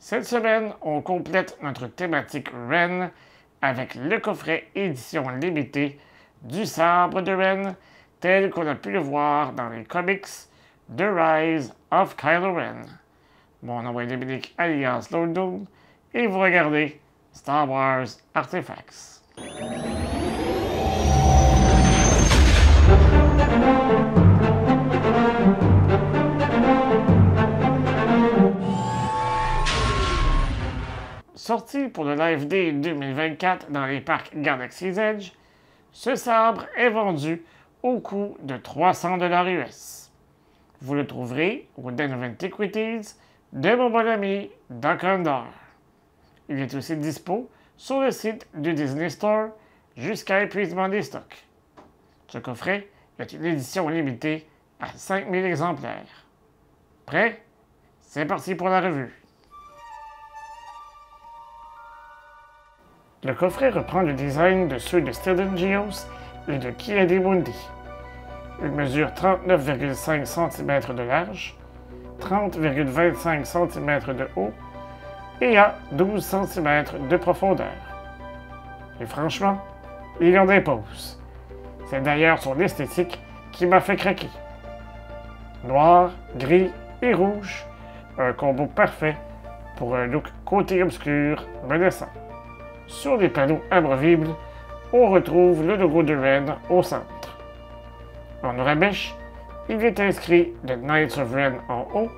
Cette semaine, on complète notre thématique Ren avec le coffret édition limitée du sabre de Ren, tel qu'on a pu le voir dans les comics The Rise of Kylo Ren. Mon nom est Dominique alias Lord Doom et vous regardez Star Wars Artifacts. Sorti pour le Live Day 2024 dans les parcs Galaxy's Edge, ce sabre est vendu au coût de 300 $ US. Vous le trouverez au Den of Antiquities de mon bon ami Doc Ondar. Il est aussi dispo sur le site du Disney Store jusqu'à épuisement des stocks. Ce coffret est une édition limitée à 5000 exemplaires. Prêt? C'est parti pour la revue. Le coffret reprend le design de ceux de Stellan Gios et de Ki-Adi-Mundi. Il mesure 39,5 cm de large, 30,25 cm de haut et a 12 cm de profondeur. Et franchement, il en dépose. C'est d'ailleurs son esthétique qui m'a fait craquer. Noir, gris et rouge, un combo parfait pour un look côté obscur menaçant. Sur les panneaux amovibles, on retrouve le logo de Ren au centre. En Uramesh, il est inscrit The Knights of Ren en haut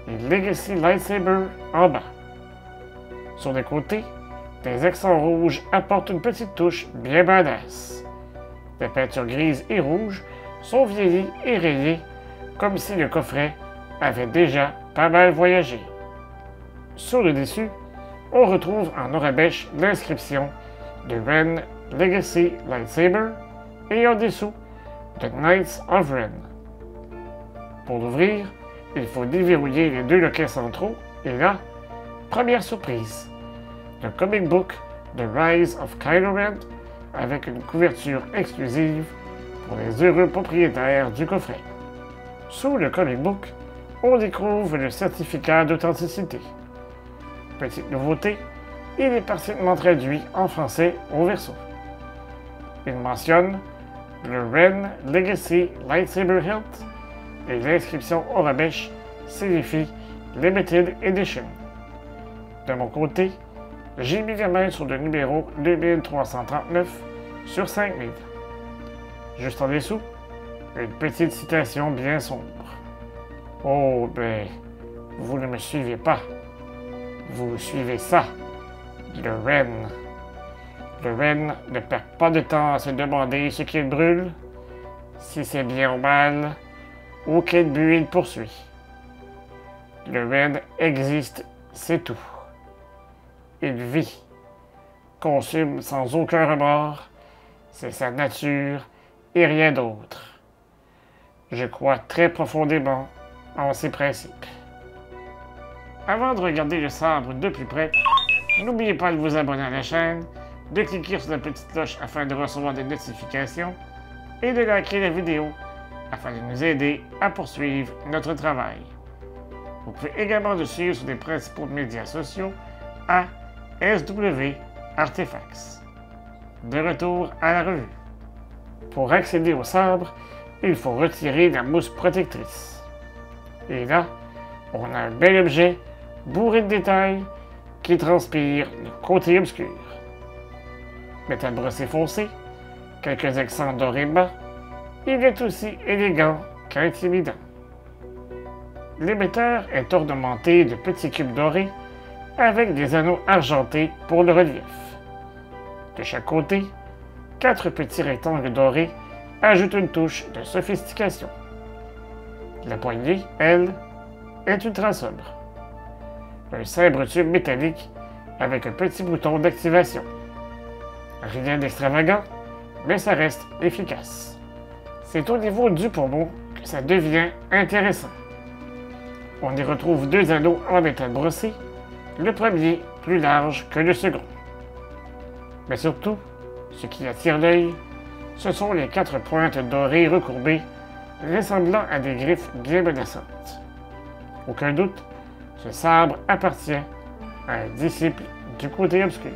et Legacy Lightsaber en bas. Sur les côtés, des accents rouges apportent une petite touche bien badass. Les peintures grises et rouges sont vieillies et rayées, comme si le coffret avait déjà pas mal voyagé. Sur le dessus, on retrouve en Uramesh l'inscription de Ren Legacy Lightsaber et en dessous The Knights of Ren. Pour l'ouvrir, il faut déverrouiller les deux loquets centraux et là, première surprise, le comic book The Rise of Kylo Ren avec une couverture exclusive pour les heureux propriétaires du coffret. Sous le comic book, on découvre le certificat d'authenticité. Petite nouveauté, il est parfaitement traduit en français au verso. Il mentionne le Ren Legacy Lightsaber Hilt et l'inscription Uramesh signifie Limited Edition. De mon côté, j'ai mis la main sur le numéro 2339 sur 5000. Juste en dessous, une petite citation bien sombre. Oh ben, vous ne me suivez pas. Vous suivez ça, le Ren. Le Ren ne perd pas de temps à se demander ce qu'il brûle, si c'est bien ou mal, ou quel but il poursuit. Le Ren existe, c'est tout. Il vit, consume sans aucun remords, c'est sa nature et rien d'autre. Je crois très profondément en ses principes. Avant de regarder le sabre de plus près, n'oubliez pas de vous abonner à la chaîne, de cliquer sur la petite cloche afin de recevoir des notifications et de liker la vidéo afin de nous aider à poursuivre notre travail. Vous pouvez également nous suivre sur les principaux médias sociaux à SW Artifacts. De retour à la revue. Pour accéder au sabre, il faut retirer la mousse protectrice. Et là, on a un bel objet bourré de détails qui transpire le côté obscur. Métal brossé foncé, quelques accents dorés bas, il est aussi élégant qu'intimidant. L'émetteur est ornementé de petits cubes dorés avec des anneaux argentés pour le relief. De chaque côté, 4 petits rectangles dorés ajoutent une touche de sophistication. La poignée, elle, est ultra sobre. Un sabre tube métallique avec un petit bouton d'activation. Rien d'extravagant, mais ça reste efficace. C'est au niveau du pommeau que ça devient intéressant. On y retrouve 2 anneaux en métal brossé, le premier plus large que le second. Mais surtout, ce qui attire l'œil, ce sont les 4 pointes dorées recourbées ressemblant à des griffes bien menaçantes. Aucun doute, ce sabre appartient un disciple du côté obscur.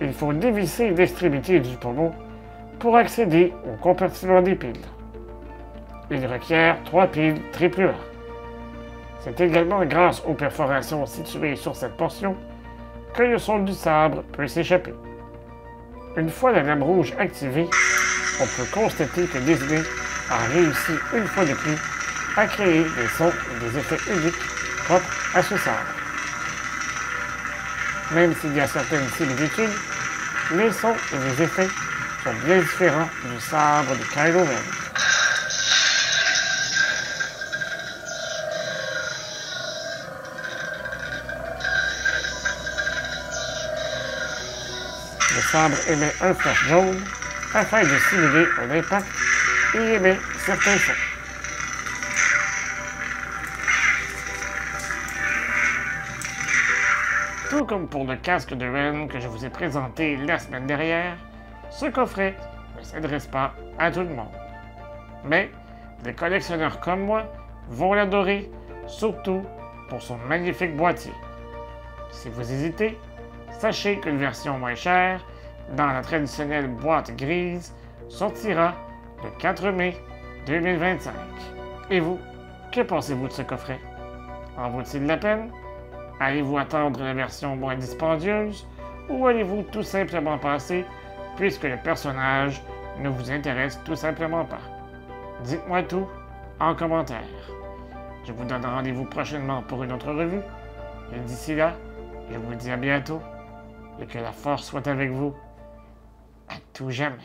Il faut dévisser l'extrémité du pommeau pour accéder au compartiment des piles. Il requiert 3 piles triple A. C'est également grâce aux perforations situées sur cette portion que le son du sabre peut s'échapper. Une fois la lame rouge activée, on peut constater que Disney a réussi une fois de plus à créer des sons et des effets uniques propres à ce sabre. Même s'il y a certaines similitudes, les sons et les effets sont bien différents du sabre de Kylo Ren. Le sabre émet un flash jaune afin de simuler un impact et émet certains sons. Tout comme pour le casque de Ren que je vous ai présenté la semaine dernière, ce coffret ne s'adresse pas à tout le monde. Mais les collectionneurs comme moi vont l'adorer, surtout pour son magnifique boîtier. Si vous hésitez, sachez qu'une version moins chère, dans la traditionnelle boîte grise, sortira le 4 mai 2025. Et vous, que pensez-vous de ce coffret? En vaut-il la peine? Allez-vous attendre la version moins dispendieuse ou allez-vous tout simplement passer puisque le personnage ne vous intéresse tout simplement pas? Dites-moi tout en commentaire. Je vous donne rendez-vous prochainement pour une autre revue. Et d'ici là, je vous dis à bientôt et que la force soit avec vous à tout jamais.